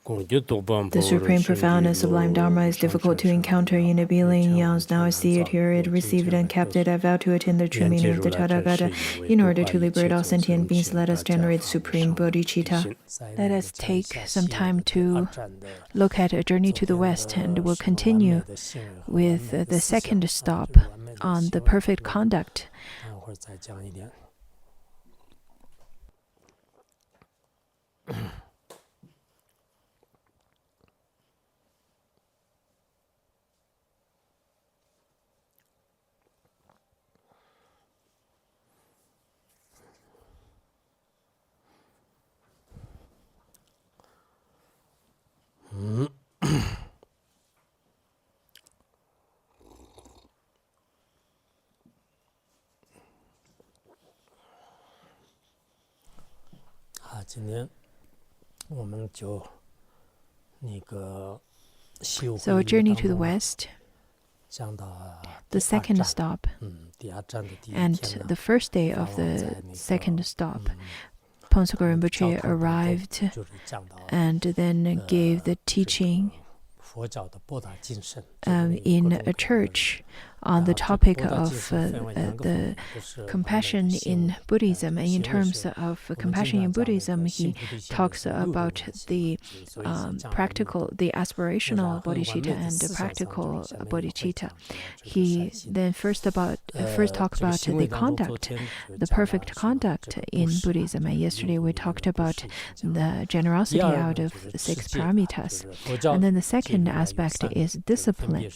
The supreme, profound, and sublime Dharma is difficult to encounter in a billion eons. Now I see it, hear it, receive it, and kept it. I vow to attain the true meaning of the Tathagata. In order to liberate all sentient beings, let us generate supreme bodhicitta. Let us take some time to look at A Journey to the West, and we'll continue with the second stop on the perfect conduct. So A Journey to the West, the second stop, and the first day of the second stop, Ponsoko Rinpoche arrived and then gave the teaching in a church on the topic of the compassion in Buddhism. And in terms of compassion in Buddhism, he talks about the practical, the aspirational bodhicitta and the practical bodhicitta. He then first talked about the conduct, the perfect conduct in Buddhism. And yesterday we talked about the generosity out of 6 paramitas. And then the second aspect is discipline.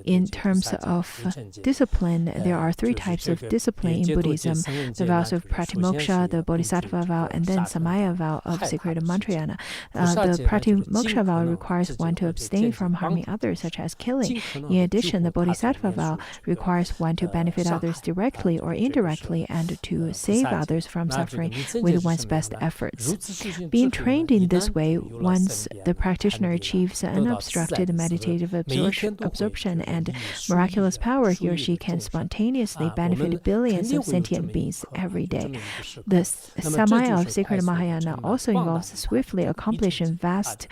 In terms of discipline, there are 3 types of discipline in Buddhism: the vows of pratimoksha, the bodhisattva vow, and then samaya vow of sacred mantrayana. The pratimoksha vow requires one to abstain from harming others, such as killing. In addition, the bodhisattva vow requires one to benefit others directly or indirectly and to save others from suffering with one's best efforts. Being trained in this way, once the practitioner achieves unobstructed meditative absorption and miraculous power, he or she can spontaneously benefit billions of sentient beings every day. The samaya of sacred Mahayana also involves swiftly accomplishing vast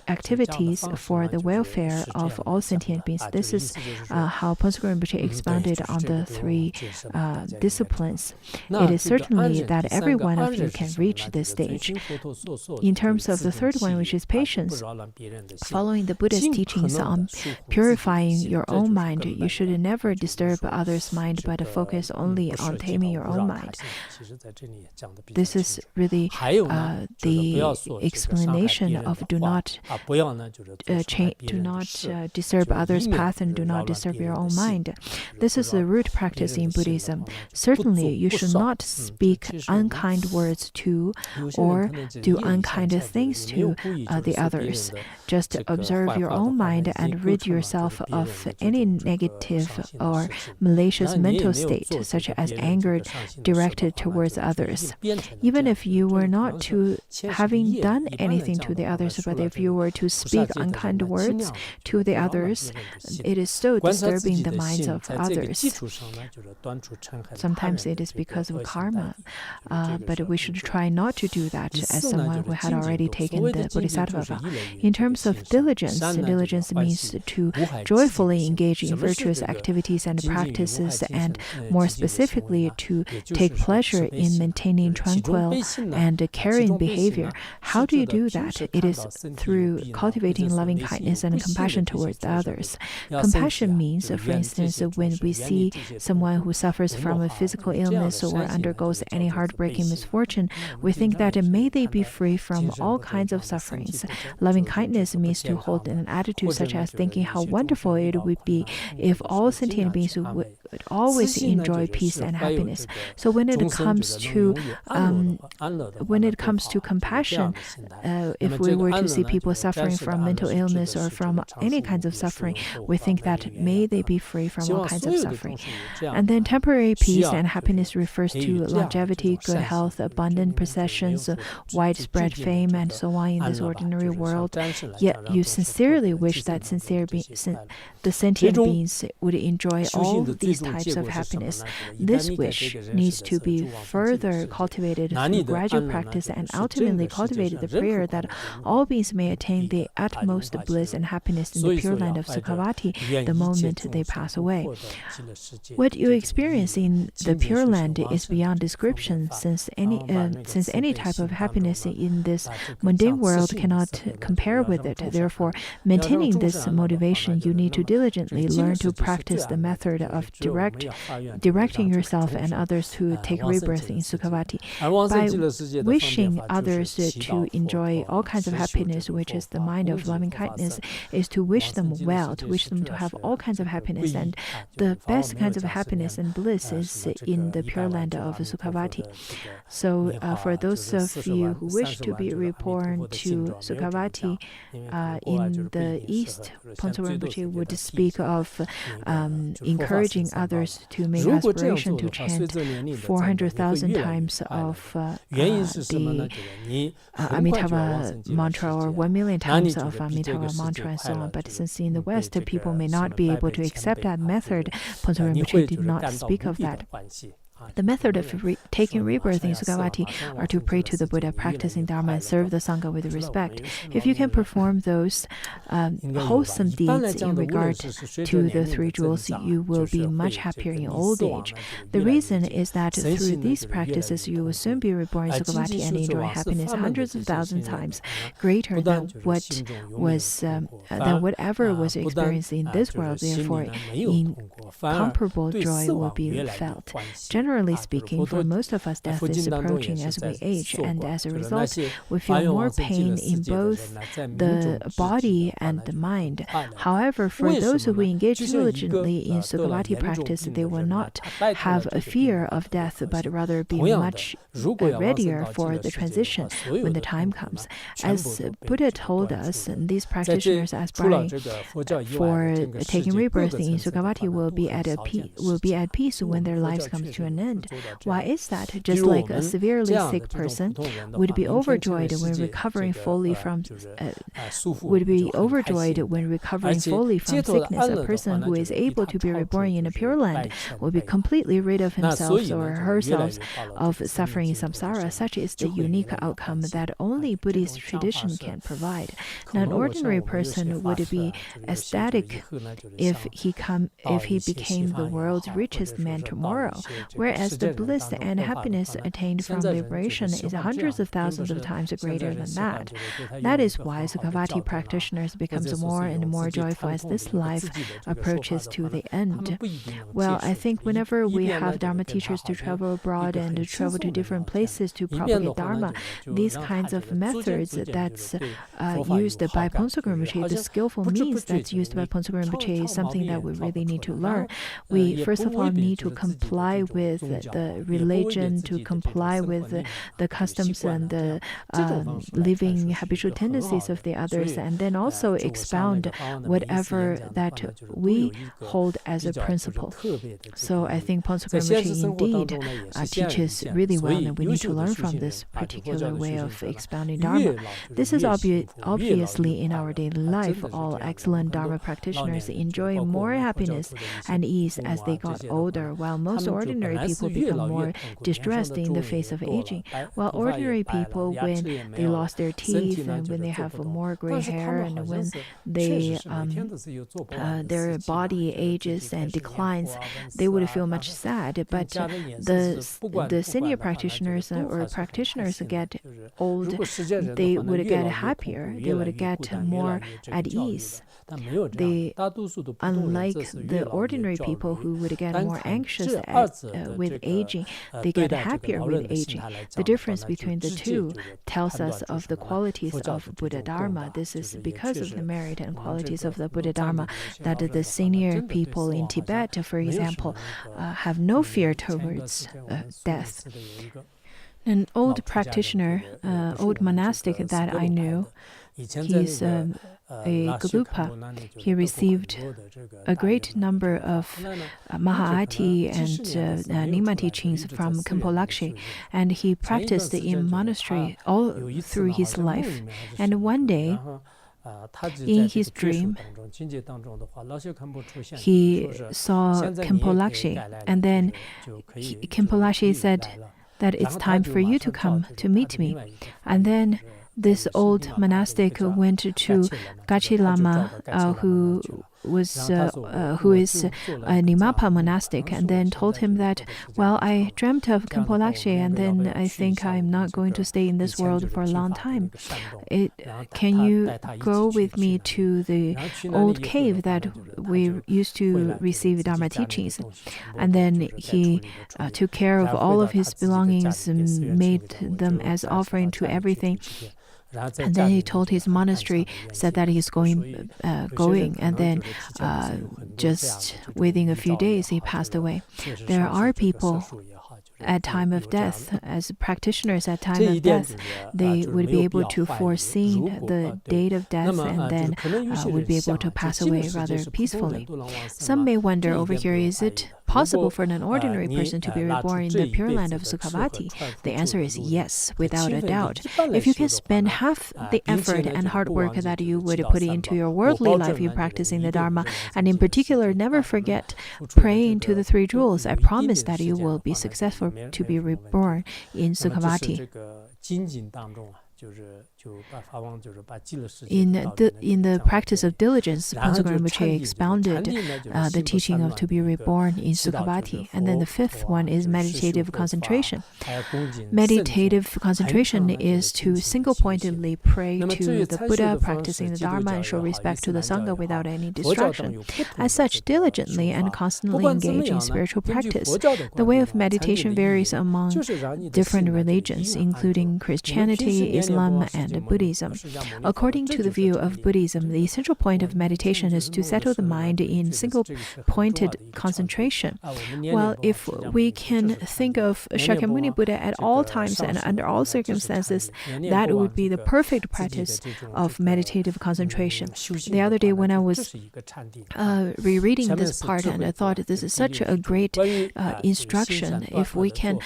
activities for the welfare of all sentient beings. This is how Ponsoko Rinpoche expounded on the 3 disciplines. It is certainly that every one of you can reach this stage. In terms of the third one, which is patience, following the Buddha's teachings on purifying your own mind, you should never disturb others' mind, but focus only on taming your own mind. This is really the explanation of do not disturb others' path and do not disturb your own mind. This is the root practice in Buddhism. Certainly, you should not speak unkind words to or do unkind things to the others. Just observe your own mind and rid yourself of any negative or malicious mental state, such as anger directed towards others. Even if you were not to having done anything to the others, but if you were to speak unkind words to the others, it is still disturbing the minds of others. Sometimes it is because of karma, but we should try not to do that as someone who had already taken the bodhisattva vow. In terms of diligence, diligence means to joyfully engage in virtuous activities and practices, and more specifically to take pleasure in maintaining tranquil and caring behavior. How do you do that? It is through cultivating loving kindness and compassion towards others. Compassion means, for instance, when we see someone who suffers from a physical illness or undergoes any heartbreaking misfortune, we think that may they be free from all kinds of sufferings. Loving kindness means to hold an attitude such as thinking how wonderful it would be if all sentient beings would always enjoy peace and happiness. So when it comes to compassion, if we were to see people suffering from mental illness or from any kinds of suffering, we think that may they be free from all kinds of suffering. And then temporary peace and happiness refers to longevity, good health, abundant possessions, widespread fame, and so on in this ordinary world. Yet you sincerely wish that the sentient beings would enjoy all these types of happiness. This wish needs to be further cultivated through gradual practice and ultimately cultivated the prayer that all beings may attain the utmost bliss and happiness in the Pure Land of Sukhavati the moment they pass away. What you experience in the Pure Land is beyond description, since any type of happiness in this mundane world cannot compare with it. Therefore, maintaining this motivation, you need to diligently learn to practice the method of directing yourself and others to take rebirth in Sukhavati. By wishing others to enjoy all kinds of happiness, which is the mind of loving kindness, is to wish them well, to wish them to have all kinds of happiness. And the best kinds of happiness and bliss is in the Pure Land of Sukhavati. So for those of you who wish to be reborn to Sukhavati, in the East, Phuntsok Rinpoche would speak of encouraging others to make aspiration to chant 400,000 times of the Amitabha mantra, or 1 million times of Amitabha mantra, and so on. But since in the West, people may not be able to accept that method, Phuntsok Rinpoche did not speak of that. The method of taking rebirth in Sukhavati are to pray to the Buddha, practicing dharma, and serve the Sangha with respect. If you can perform those wholesome deeds in regard to the three jewels, you will be much happier in old age. The reason is that through these practices, you will soon be reborn in Sukhavati and enjoy happiness hundreds of thousands times greater than whatever was experienced in this world. Therefore, incomparable joy will be felt. Generally speaking, for most of us, death is approaching as we age, and as a result, we feel more pain in both the body and the mind. However, for those who engage diligently in Sukhavati practice, they will not have a fear of death, but rather be much readier for the transition when the time comes. As Buddha told us, these practitioners aspiring for taking rebirth in Sukhavati will be at peace when their lives come to an end. Why is that? Just like a severely sick person would be overjoyed when recovering fully from sickness, a person who is able to be reborn in a Pure Land will be completely rid of himself or herself of suffering in samsara. Such is the unique outcome that only Buddhist tradition can provide. Now, an ordinary person would be ecstatic if he became the world's richest man tomorrow, whereas the bliss and happiness attained from liberation is hundreds of thousands of times greater than that. That is why Sukhavati practitioners becomes more and more joyful as this life approaches to the end. Well, I think whenever we have Dharma teachers to travel abroad and to travel to different places to propagate Dharma, these kinds of methods that's used by Phuntsok Rinpoche, the skillful means that's used by Phuntsok Rinpoche, is something that we really need to learn. We first of all need to comply with the religion, to comply with the customs and the living habitual tendencies of the others, and then also expound whatever that we hold as a principle. So I think Phuntsok Rinpoche indeed teaches really well, and we need to learn from this particular way of expounding Dharma. This is obviously in our daily life. All excellent Dharma practitioners enjoy more happiness and ease as they got older, while most ordinary people become more distressed in the face of aging. While ordinary people, when they lost their teeth and when they have more gray hair and when their body ages and declines, they would feel much sad. But the senior practitioners or practitioners get old, they would get happier, they would get more at ease. They, unlike the ordinary people who would get more anxious with aging. They get happier with aging. The difference between the two tells us of the qualities of Buddha Dharma. This is because of the merit and qualities of the Buddha Dharma that the senior people in Tibet, for example, have no fear towards death. An old practitioner, old monastic that I knew, he's a Galupa. He received a great number of Mahāti and Nima teachings from Khenpo Lakshé, and he practiced in monastery all through his life. And one day, in his dream, he saw Khenpo Lakshé, and then Khenpo Lakshé said that it's time for you to come to meet me. And then this old monastic went to Gachi Lama, who is a Nimapa monastic, and then told him that, well, I dreamt of Khenpo Lakshé, and then I think I'm not going to stay in this world for a long time. Can you go with me to the old cave that we used to receive Dharma teachings? And then he took care of all of his belongings and made them as offering to everything. And then he told his monastery, said that he's going, and then just within a few days he passed away. There are people at time of death, as practitioners at time of death, they would be able to foresee the date of death and then would be able to pass away rather peacefully. Some may wonder over here, is it possible for an ordinary person to be reborn in the Pure Land of Sukhavati? The answer is yes, without a doubt. If you can spend half the effort and hard work that you would put into your worldly life you practicing the Dharma, and in particular never forget praying to the three jewels, I promise that you will be successful to be reborn in Sukhavati. In the practice of diligence, Panzo Rinpoche expounded the teaching of to be reborn in Sukhavati. And then the fifth one is meditative concentration. Meditative concentration is to single-pointedly pray to the Buddha, practicing the Dharma, and show respect to the Sangha without any distraction. As such, diligently and constantly engage in spiritual practice. The way of meditation varies among different religions, including Christianity, Islam, and Buddhism. According to the view of Buddhism, the essential point of meditation is to settle the mind in single-pointed concentration. Well, if we can think of Shakyamuni Buddha at all times and under all circumstances, that would be the perfect practice of meditative concentration. The other day when I was rereading this part, and I thought this is such a great instruction, if we can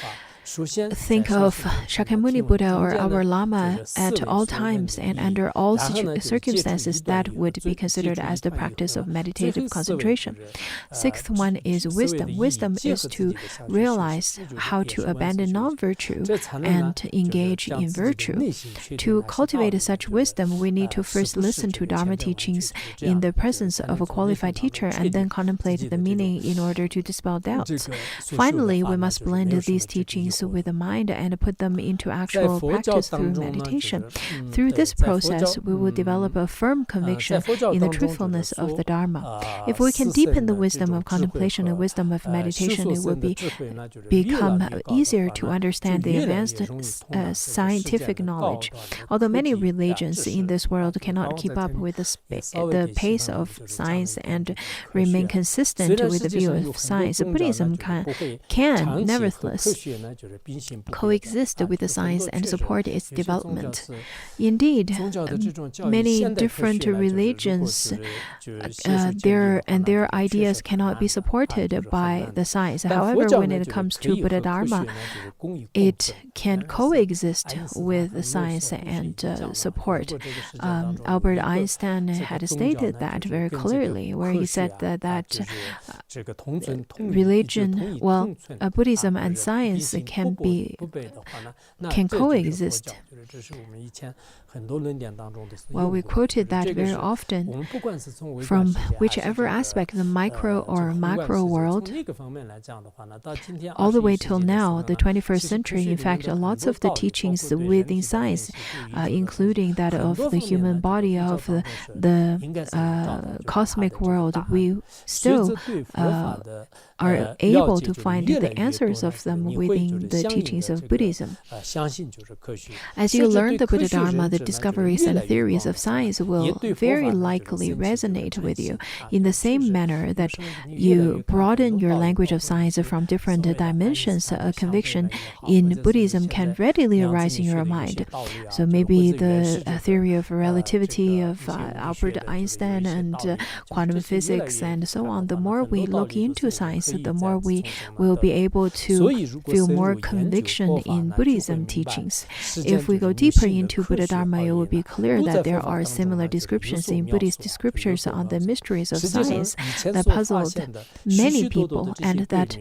think of Shakyamuni Buddha or our Lama at all times and under all circumstances, that would be considered as the practice of meditative concentration. Sixth one is wisdom. Wisdom is to realize how to abandon non-virtue and engage in virtue. To cultivate such wisdom, we need to first listen to Dharma teachings in the presence of a qualified teacher and then contemplate the meaning in order to dispel doubts. Finally, we must blend these teachings with the mind and put them into actual practice through meditation. Through this process, we will develop a firm conviction in the truthfulness of the Dharma. If we can deepen the wisdom of contemplation and wisdom of meditation, it will become easier to understand the advanced scientific knowledge. Although many religions in this world cannot keep up with the pace of science and remain consistent with the view of science, Buddhism can nevertheless coexist with the science and support its development. Indeed, many different religions, their ideas cannot be supported by the science. However, when it comes to Buddha Dharma, it can coexist with the science and support. Albert Einstein had stated that very clearly, where he said that religion, Buddhism and science can coexist. Well, we quoted that very often from whichever aspect, the micro or macro world, all the way till now, the 21st century. In fact, lots of the teachings within science, including that of the human body, of the cosmic world, we still are able to find the answers of them within the teachings of Buddhism. As you learn the Buddha Dharma, the discoveries and theories of science will very likely resonate with you in the same manner that you broaden your language of science from different dimensions. A conviction in Buddhism can readily arise in your mind. So maybe the theory of relativity of Albert Einstein and quantum physics and so on. The more we look into science, the more we will be able to feel more conviction in Buddhism teachings. If we go deeper into Buddha Dharma, it will be clear that there are similar descriptions in Buddhist scriptures on the mysteries of science that puzzled many people, and that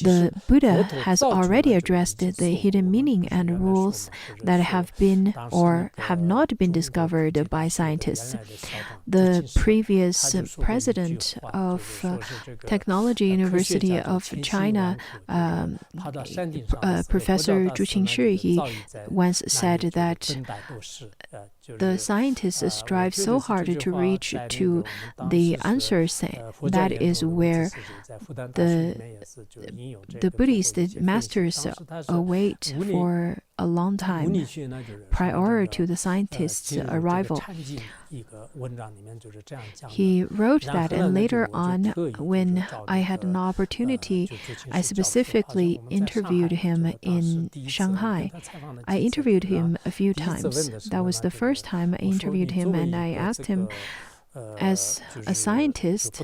the Buddha has already addressed the hidden meaning and rules that have been or have not been discovered by scientists. The previous president of Technology University of China, Professor Zhu Qingshi, he once said that the scientists strive so hard to reach to the answers. That is where the Buddhist masters await for a long time prior to the scientists' arrival. He wrote that, and later on, when I had an opportunity, I specifically interviewed him in Shanghai. I interviewed him a few times. That was the first time I interviewed him, and I asked him, as a scientist,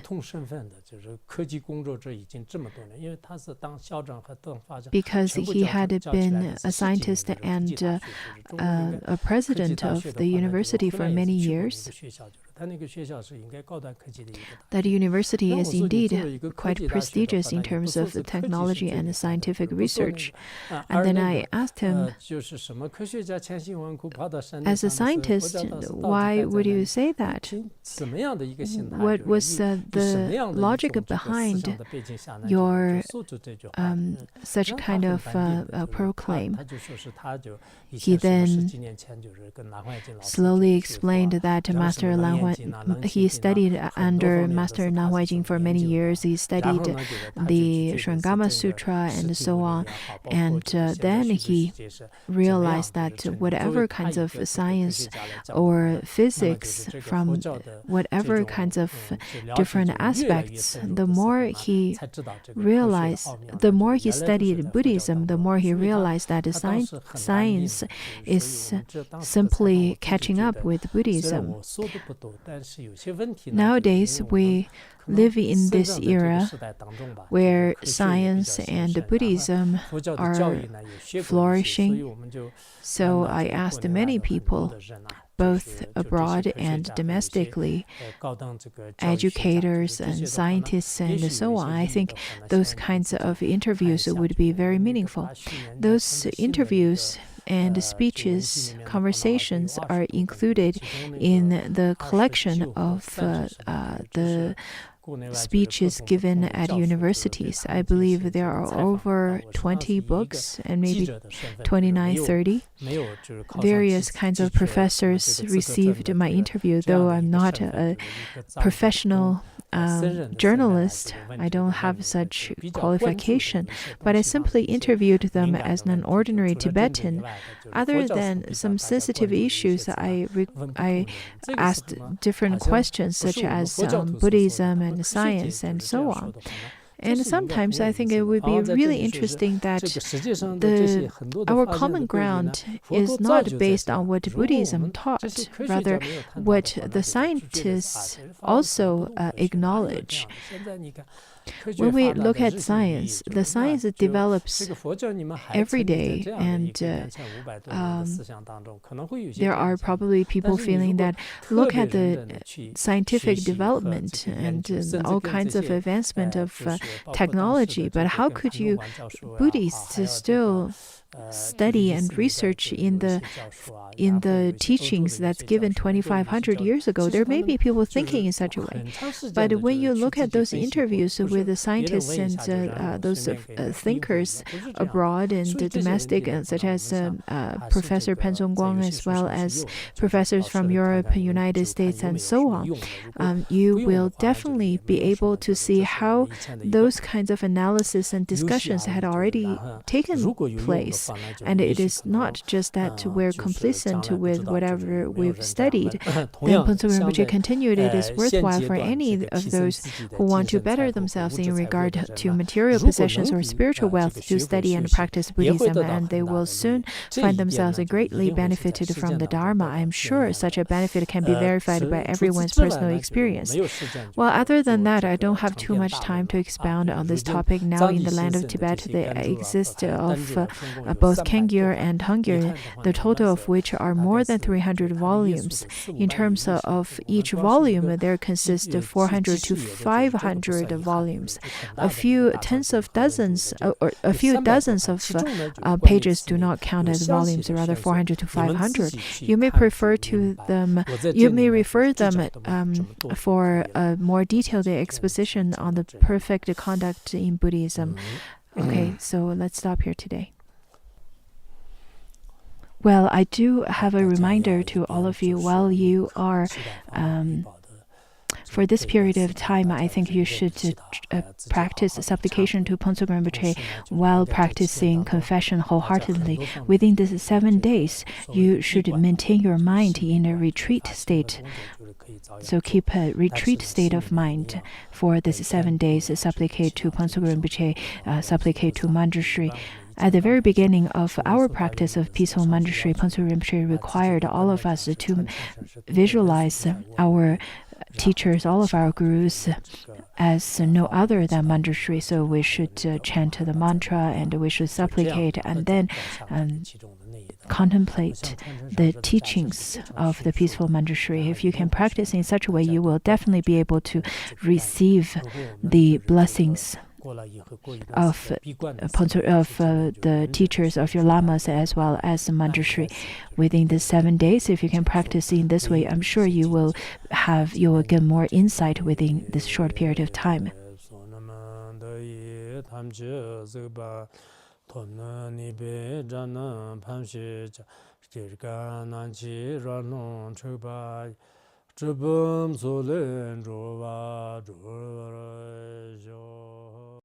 because he had been a scientist and a president of the university for many years, that university is indeed quite prestigious in terms of the technology and the scientific research. And then I asked him, as a scientist, why would you say that? What was the logic behind your such kind of proclaim? He then slowly explained that Master Lan Huai, he studied under Master Lan Huai for many years. He studied the Shurangama Sutra and so on. And then he realized that whatever kinds of science or physics, from whatever kinds of different aspects, the more he realized, the more he studied Buddhism, the more he realized that science is simply catching up with Buddhism. Nowadays, we live in this era where science and Buddhism are flourishing. So I asked many people, both abroad and domestically, educators and scientists and so on. I think those kinds of interviews would be very meaningful. Those interviews and speeches, conversations are included in the collection of the speeches given at universities. I believe there are over 20 books and maybe 29, 30. Various kinds of professors received my interview, though I'm not a professional journalist. I don't have such qualification, but I simply interviewed them as an ordinary Tibetan. Other than some sensitive issues, I asked different questions such as Buddhism and science and so on. And sometimes I think it would be really interesting that our common ground is not based on what Buddhism taught, rather what the scientists also acknowledge. When we look at science, the science develops every day, and there are probably people feeling that look at the scientific development and all kinds of advancement of technology, but how could you Buddhists still study and research in the teachings that's given 2,500 years ago? There may be people thinking in such a way, but when you look at those interviews with the scientists and those thinkers abroad and domestic, such as Professor Pen Guang, as well as professors from Europe, United States, and so on, you will definitely be able to see how those kinds of analysis and discussions had already taken place. And it is not just that we're complacent with whatever we've studied. Then Phuntsok Rinpoche continued, it is worthwhile for any of those who want to better themselves in regard to material possessions or spiritual wealth to study and practice Buddhism, and they will soon find themselves greatly benefited from the Dharma. I am sure such a benefit can be verified by everyone's personal experience. Well, other than that, I don't have too much time to expound on this topic. Now in the land of Tibet, there exist of both Kangyur and Hangyur, the total of which are more than 300 volumes. In terms of each volume, there consist of 400 to 500 volumes. A few dozens of pages do not count as volumes, rather 400 to 500. You may refer them for a more detailed exposition on the perfect conduct in Buddhism. Okay, so let's stop here today. Well, I do have a reminder to all of you. While you are, for this period of time, I think you should practice supplication to Phuntsok Rinpoche while practicing confession wholeheartedly. Within these 7 days, you should maintain your mind in a retreat state. So keep a retreat state of mind for these 7 days. Supplicate to Phuntsok Rinpoche, supplicate to Manjushri. At the very beginning of our practice of peaceful Manjushri, Phuntsok Rinpoche required all of us to visualize our teachers, all of our gurus, as no other than Manjushri. So we should chant the mantra and we should supplicate and then contemplate the teachings of the peaceful Manjushri. If you can practice in such a way, you will definitely be able to receive the blessings of the teachers of your lamas as well as Manjushri. Within the 7 days, if you can practice in this way, I'm sure you will get more insight within this short period of time.